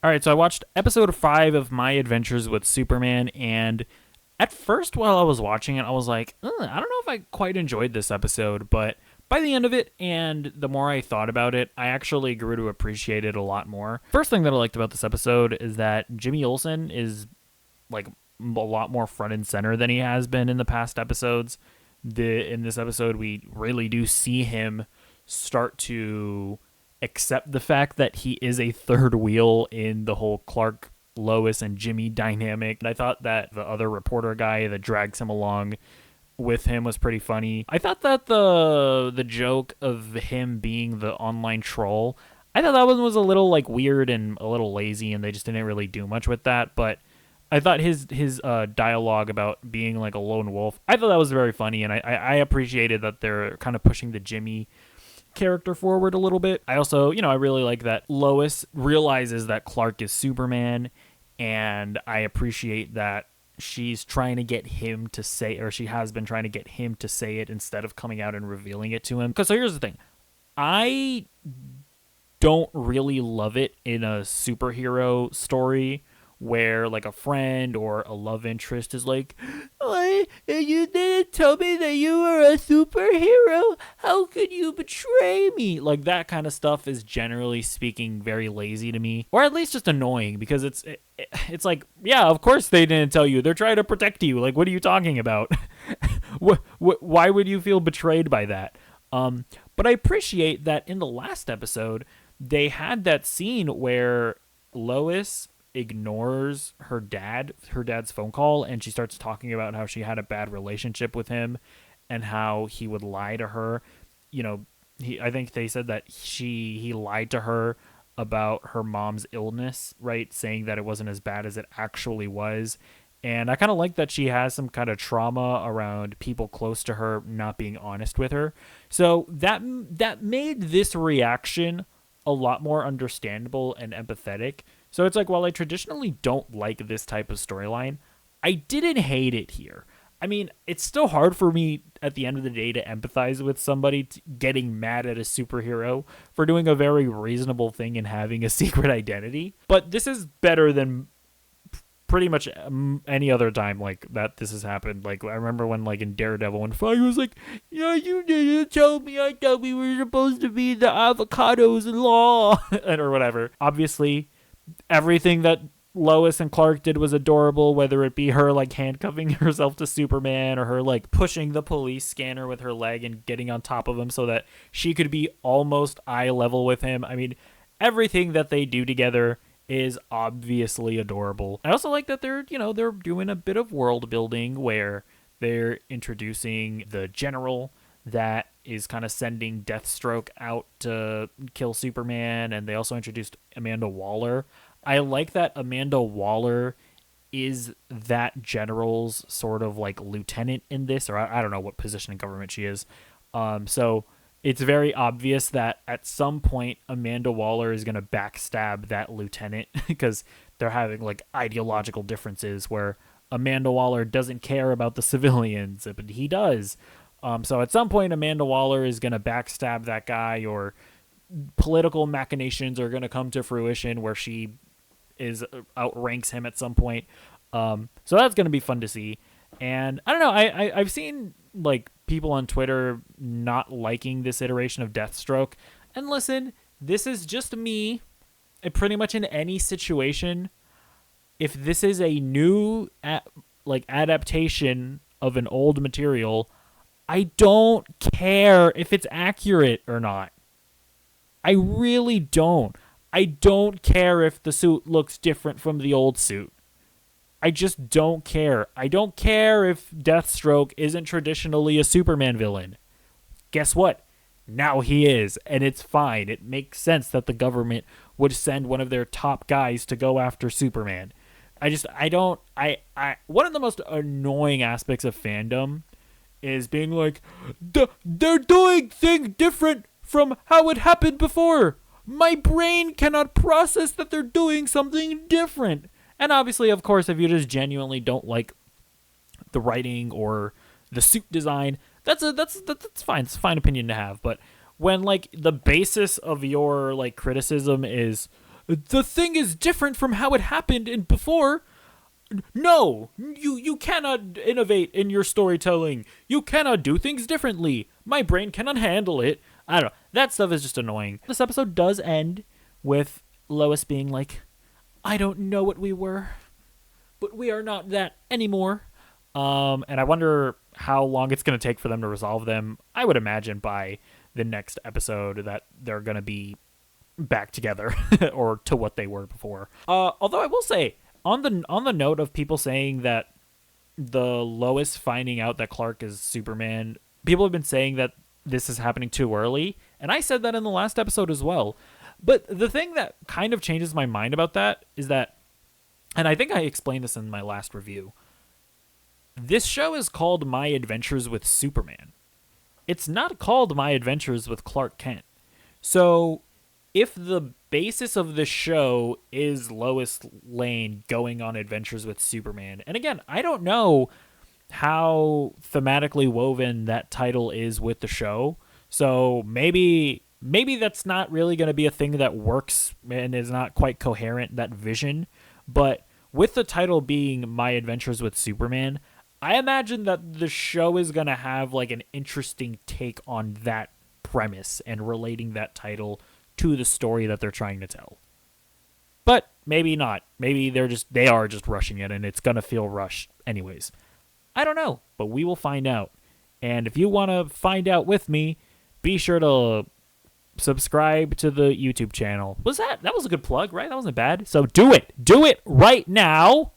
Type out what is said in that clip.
All right, so I watched episode 5 of My Adventures with Superman, and at first while I was watching it, I was like, I don't know if I quite enjoyed this episode, but by the end of it, and the more I thought about it, I actually grew to appreciate it a lot more. First thing that I liked about this episode is that Jimmy Olsen is like a lot more front and center than he has been in the past episodes. In this episode, we really do see him start to accept the fact that he is a third wheel in the whole Clark, Lois, and Jimmy dynamic. And I thought that the other reporter guy that drags him along with him was pretty funny. I thought that the joke of him being the online troll, I thought that one was a little like weird and a little lazy, and they just didn't really do much with that. But I thought his dialogue about being like a lone wolf, I thought that was very funny, and I appreciated that they're kind of pushing the Jimmy character forward a little bit. I also, I really like that Lois realizes that Clark is Superman, and I appreciate that she's trying to get him to say, or she has been trying to get him to say it instead of coming out and revealing it to him. Because so here's the thing. I don't really love it in a superhero story where like a friend or a love interest is like, "What? You didn't tell me that you were a superhero? How could you betray me?" Like that kind of stuff is generally speaking very lazy to me, or at least just annoying, because it's like, yeah, of course they didn't tell you. They're trying to protect you. Like, what are you talking about? Why would you feel betrayed by that? But I appreciate that in the last episode, they had that scene where Lois ignores her dad's phone call, and she starts talking about how she had a bad relationship with him and how he would lie to her. I think they said that he lied to her about her mom's illness, right? Saying that it wasn't as bad as it actually was. And I kind of like that she has some kind of trauma around people close to her not being honest with her. So that made this reaction a lot more understandable and empathetic. So it's like, while I traditionally don't like this type of storyline, I didn't hate it here. I mean, it's still hard for me at the end of the day to empathize with somebody getting mad at a superhero for doing a very reasonable thing and having a secret identity. But this is better than pretty much any other time like that this has happened. Like, I remember when, like, in Daredevil, when Fire was like, "Yeah, you didn't tell me. I thought we were supposed to be the avocados in law," or whatever. Obviously, everything that Lois and Clark did was adorable, whether it be her like handcuffing herself to Superman, or her like pushing the police scanner with her leg and getting on top of him so that she could be almost eye level with him. I mean, everything that they do together is obviously adorable. I also like that they're doing a bit of world building where they're introducing the general that is kind of sending Deathstroke out to kill Superman, and they also introduced Amanda Waller. I like that Amanda Waller is that general's sort of like lieutenant in this, or I don't know what position in government she is. So it's very obvious that at some point Amanda Waller is going to backstab that lieutenant because they're having like ideological differences where Amanda Waller doesn't care about the civilians, but he does. So at some point, Amanda Waller is going to backstab that guy, or political machinations are going to come to fruition where she outranks him at some point. So that's going to be fun to see. And I don't know, I've seen like people on Twitter not liking this iteration of Deathstroke. And listen, this is just me. And pretty much in any situation, if this is a new adaptation of an old material, I don't care if it's accurate or not. I really don't. I don't care if the suit looks different from the old suit. I just don't care. I don't care if Deathstroke isn't traditionally a Superman villain. Guess what? Now he is, and it's fine. It makes sense that the government would send one of their top guys to go after Superman. One of the most annoying aspects of fandom is being like, they're doing things different from how it happened before. My brain cannot process that they're doing something different. And obviously, of course, if you just genuinely don't like the writing or the suit design, that's fine. It's a fine opinion to have. But when like the basis of your like criticism is the thing is different from how it happened in before. No, you cannot innovate in your storytelling. You cannot do things differently. My brain cannot handle it. I don't know. That stuff is just annoying. This episode does end with Lois being like, I don't know what we were, but we are not that anymore. And I wonder how long it's going to take for them to resolve them. I would imagine by the next episode that they're going to be back together or to what they were before. Although I will say, on the note of people saying that the Lois finding out that Clark is Superman, people have been saying that this is happening too early, and I said that in the last episode as well. But the thing that kind of changes my mind about that is that, and I think I explained this in my last review, this show is called My Adventures with Superman. It's not called My Adventures with Clark Kent. So if the basis of the show is Lois Lane going on adventures with Superman, and again, I don't know how thematically woven that title is with the show, so maybe that's not really going to be a thing that works and is not quite coherent, that vision. But with the title being My Adventures with Superman, I imagine that the show is going to have like an interesting take on that premise and relating that title to the story that they're trying to tell. But maybe not. Maybe they are just rushing it and it's going to feel rushed anyways. I don't know, but we will find out. And if you want to find out with me, be sure to subscribe to the YouTube channel. That was a good plug, right? That wasn't bad. So do it. Do it right now.